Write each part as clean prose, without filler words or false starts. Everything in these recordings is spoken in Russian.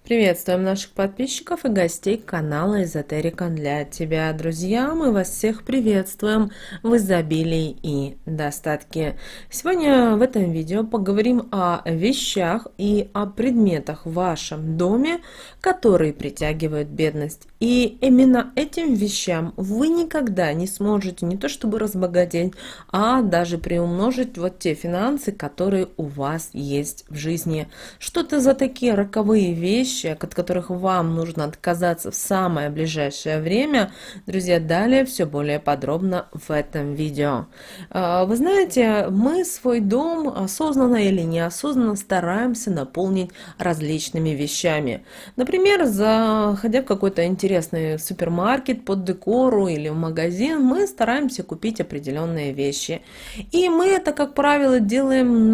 Приветствуем наших подписчиков и гостей канала Эзотерика для тебя, друзья. Мы вас всех приветствуем в изобилии и достатке. Сегодня в этом видео поговорим о вещах и о предметах в вашем доме, которые притягивают бедность. И именно этим вещам вы никогда не сможете не то чтобы разбогатеть, а даже приумножить вот те финансы, которые у вас есть в жизни. Что это за такие роковые вещи, от которых вам нужно отказаться в самое ближайшее время, друзья, далее все более подробно в этом видео. Вы знаете, мы свой дом осознанно или неосознанно стараемся наполнить различными вещами. Например, заходя в какой-то интересный супермаркет под декору или в магазин, мы стараемся купить определенные вещи. И мы это, как правило, делаем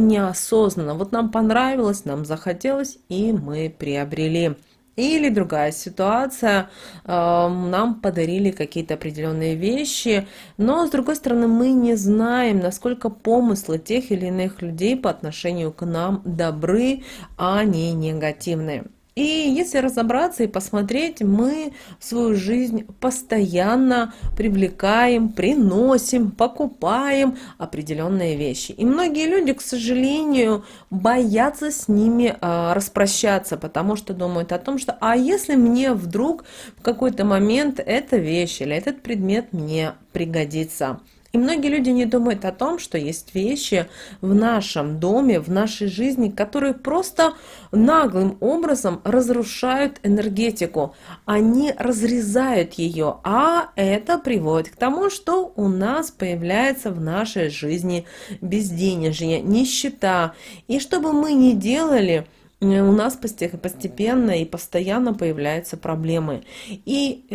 неосознанно. Вот нам понравилось, нам захотелось, и мы приобрели. Или другая ситуация, нам подарили какие-то определенные вещи, но с другой стороны мы не знаем, насколько помыслы тех или иных людей по отношению к нам добры, а не негативны. И если разобраться и посмотреть, мы в свою жизнь постоянно привлекаем, приносим, покупаем определенные вещи. И многие люди, к сожалению, боятся с ними распрощаться, потому что думают о том, что а если мне вдруг в какой-то момент эта вещь или этот предмет мне пригодится. И многие люди не думают о том, что есть вещи в нашем доме, в нашей жизни, которые просто наглым образом разрушают энергетику. Они разрезают ее, а это приводит к тому, что у нас появляется в нашей жизни безденежье, нищета. И что бы мы ни делали, у нас постепенно и постоянно появляются проблемы. И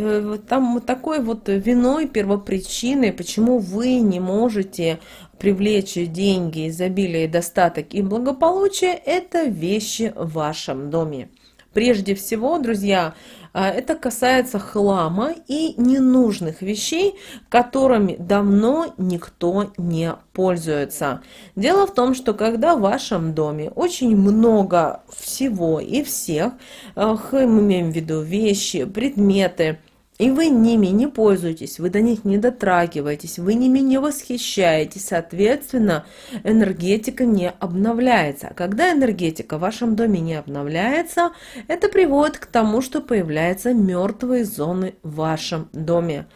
там такой вот виной, первопричиной, почему вы не можете привлечь деньги, изобилие, достаток и благополучие, это вещи в вашем доме. Прежде всего, друзья, это касается хлама и ненужных вещей, которыми давно никто не пользуется. Дело в том, что когда в вашем доме очень много всего и всех, мы имеем в виду вещи, предметы, и вы ними не пользуетесь, вы до них не дотрагиваетесь, вы ними не восхищаетесь, соответственно, энергетика не обновляется. А когда энергетика в вашем доме не обновляется, это приводит к тому, что появляются мертвые зоны в вашем доме.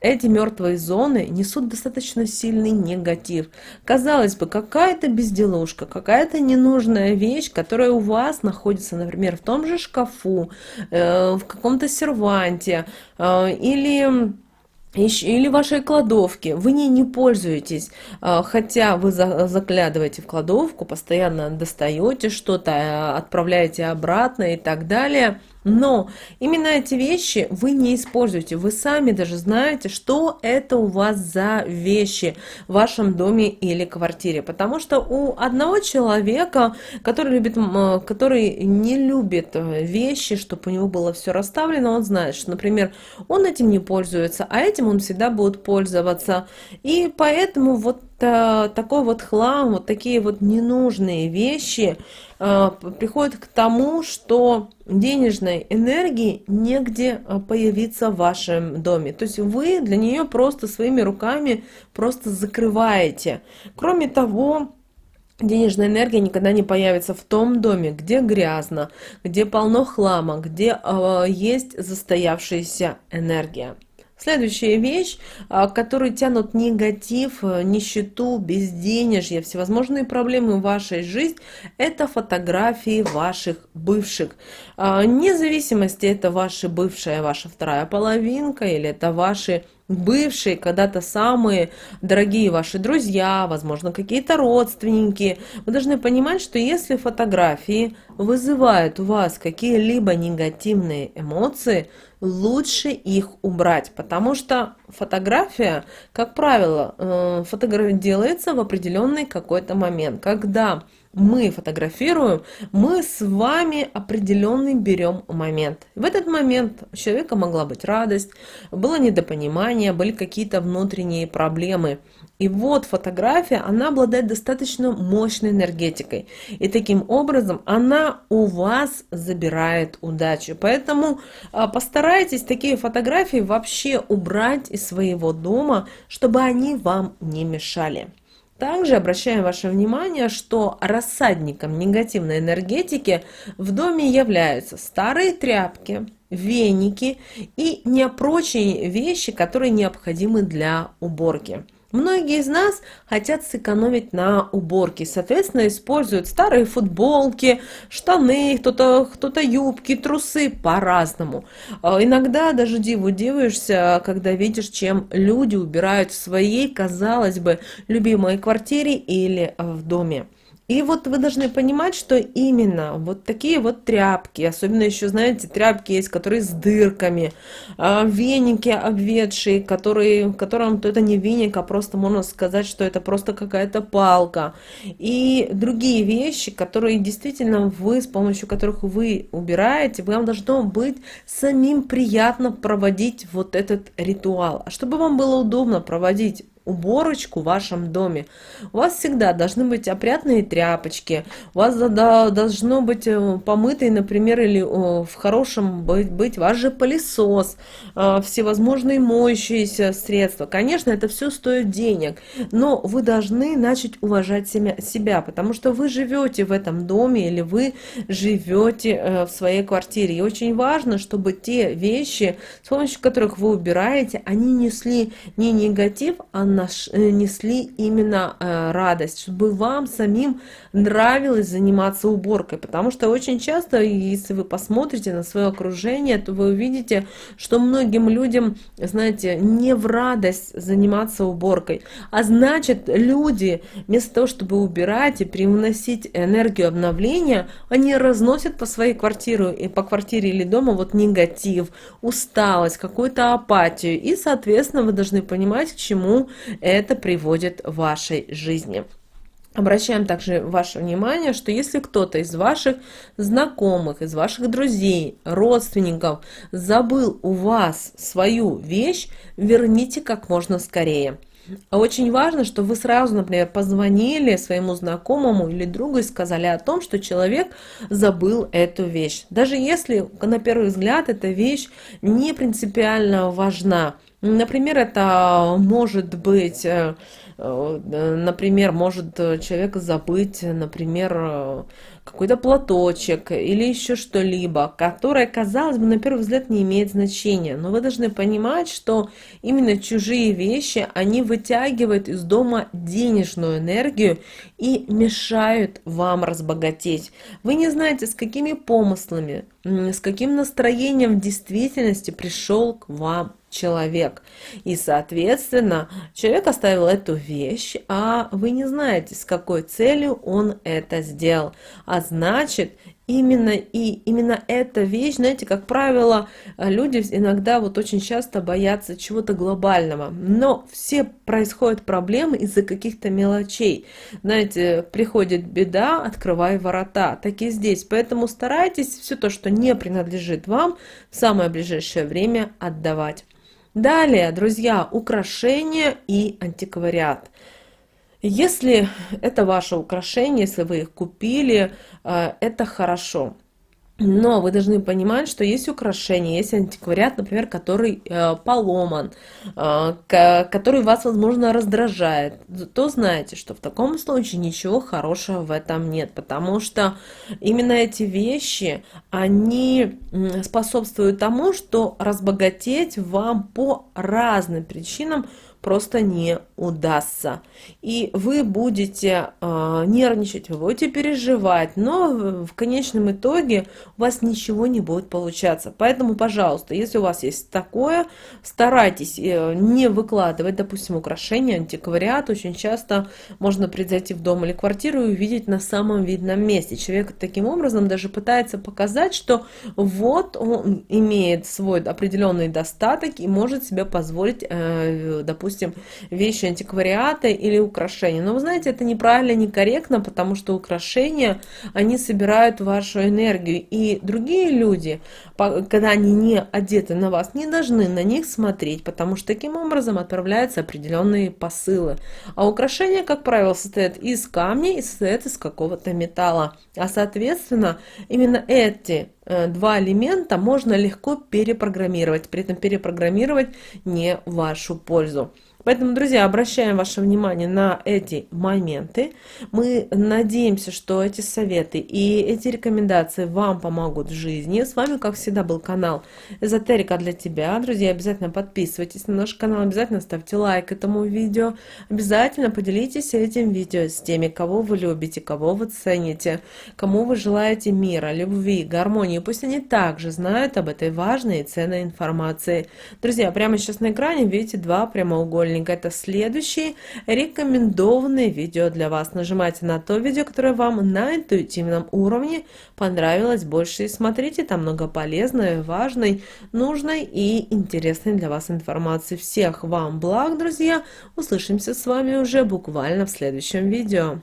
Эти мертвые зоны несут достаточно сильный негатив. Казалось бы, какая-то безделушка, какая-то ненужная вещь, которая у вас находится, например, в том же шкафу, в каком-то серванте или в вашей кладовке, вы ней не пользуетесь, хотя вы заглядываете в кладовку, постоянно достаете что-то, отправляете обратно и так далее. Но именно эти вещи вы не используете. Вы сами даже знаете, что это у вас за вещи в вашем доме или квартире. Потому что у одного человека, который не любит вещи, чтобы у него было все расставлено, он знает, что, например, он этим не пользуется, а этим он всегда будет пользоваться. И поэтому вот такой вот хлам, вот такие вот ненужные вещи приходят к тому, что денежной энергии негде появиться в вашем доме. То есть вы для нее просто своими руками просто закрываете. Кроме того, денежная энергия никогда не появится в том доме, где грязно, где полно хлама, где есть застоявшаяся энергия. Следующая вещь, которые тянут негатив, нищету, безденежье, всевозможные проблемы в вашей жизни, это фотографии ваших бывших. Вне зависимости, это ваша бывшая, ваша вторая половинка, или это ваши бывшие, когда-то самые дорогие ваши друзья, возможно, какие-то родственники. Вы должны понимать, что если фотографии вызывают у вас какие-либо негативные эмоции, лучше их убрать, потому что фотография, как правило, делается в определенный какой-то момент, когда мы фотографируем, мы с вами определенный берем момент. В этот момент у человека могла быть радость, было недопонимание, были какие-то внутренние проблемы. И вот фотография, она обладает достаточно мощной энергетикой. И таким образом она у вас забирает удачу. Поэтому постарайтесь такие фотографии вообще убрать из своего дома, чтобы они вам не мешали. Также обращаем ваше внимание, что рассадником негативной энергетики в доме являются старые тряпки, веники и прочие вещи, которые необходимы для уборки. Многие из нас хотят сэкономить на уборке, соответственно, используют старые футболки, штаны, кто-то юбки, трусы по-разному. Иногда даже диву дивишься, когда видишь, чем люди убирают в своей, казалось бы, любимой квартире или в доме. И вот вы должны понимать, что именно вот такие вот тряпки, особенно еще, знаете, тряпки есть, которые с дырками, веники обветшие, которым то это не веник, а просто можно сказать, что это просто какая-то палка. И другие вещи, которые действительно с помощью которых вы убираете, вам должно быть самим приятно проводить вот этот ритуал. А чтобы вам было удобно проводить уборочку в вашем доме, у вас всегда должны быть опрятные тряпочки, у вас должно быть помытый, например, или в хорошем быть ваш же пылесос, всевозможные моющиеся средства. Конечно, это все стоит денег, но вы должны начать уважать себя, потому что вы живете в этом доме или вы живете в своей квартире. И очень важно, чтобы те вещи, с помощью которых вы убираете, они несли не негатив, а несли именно радость, чтобы вам самим нравилось заниматься уборкой, потому что очень часто, если вы посмотрите на свое окружение, то вы увидите, что многим людям, знаете, не в радость заниматься уборкой, а значит, люди вместо того, чтобы убирать и привносить энергию обновления, они разносят по своей квартире или дома вот негатив, усталость, какую-то апатию, и, соответственно, вы должны понимать, к чему это приводит в вашей жизни. Обращаем также ваше внимание, что если кто-то из ваших знакомых, из ваших друзей, родственников забыл у вас свою вещь, верните как можно скорее. Очень важно, что вы сразу, например, позвонили своему знакомому или другу и сказали о том, что человек забыл эту вещь. Даже если на первый взгляд эта вещь не принципиально важна. Например, это может быть, может человек забыть, например, какой-то платочек или еще что-либо, которое, казалось бы, на первый взгляд не имеет значения. Но вы должны понимать, что именно чужие вещи, они вытягивают из дома денежную энергию и мешают вам разбогатеть. Вы не знаете, с какими помыслами, с каким настроением в действительности пришел к вам человек. И, соответственно, человек оставил эту вещь, а вы не знаете, с какой целью он это сделал. А значит, именно эта вещь, знаете, как правило, люди иногда вот очень часто боятся чего-то глобального. Но все происходят проблемы из-за каких-то мелочей. Знаете, приходит беда, открывай ворота. Так и здесь. Поэтому старайтесь все то, что не принадлежит вам, в самое ближайшее время отдавать. Далее, друзья, украшения и антиквариат. Если это ваше украшение, если вы их купили, это хорошо. Но вы должны понимать, что есть украшения, есть антиквариат, например, который поломан, который вас, возможно, раздражает. То знаете, что в таком случае ничего хорошего в этом нет, потому что именно эти вещи, они способствуют тому, что разбогатеть вам по разным причинам просто не удастся. И вы будете нервничать, вы будете переживать, но в конечном итоге у вас ничего не будет получаться. Поэтому, пожалуйста, если у вас есть такое, старайтесь не выкладывать, допустим, украшения, антиквариат. Очень часто можно зайти в дом или квартиру и увидеть на самом видном месте. Человек таким образом даже пытается показать, что вот он имеет свой определенный достаток и может себе позволить, допустим, вещи антиквариаты или украшения. Но вы знаете, это неправильно, некорректно, потому что украшения, они собирают вашу энергию. И другие люди, когда они не одеты на вас, не должны на них смотреть, потому что таким образом отправляются определенные посылы. А украшения, как правило, состоят из камня и состоят из какого-то металла. А соответственно, именно эти два элемента можно легко перепрограммировать, при этом перепрограммировать не в вашу пользу. Поэтому, друзья, обращаем ваше внимание на эти моменты. Мы надеемся, что эти советы и эти рекомендации вам помогут в жизни. С вами, как всегда, был канал Эзотерика для тебя. Друзья, обязательно подписывайтесь на наш канал, обязательно ставьте лайк этому видео. Обязательно поделитесь этим видео с теми, кого вы любите, кого вы цените, кому вы желаете мира, любви, гармонии. Пусть они также знают об этой важной и ценной информации. Друзья, прямо сейчас на экране видите два прямоугольника. Это следующие рекомендованные видео для вас. Нажимайте на то видео, которое вам на интуитивном уровне понравилось больше. И смотрите, там много полезной, важной, нужной и интересной для вас информации. Всех вам благ, друзья! Услышимся с вами уже буквально в следующем видео.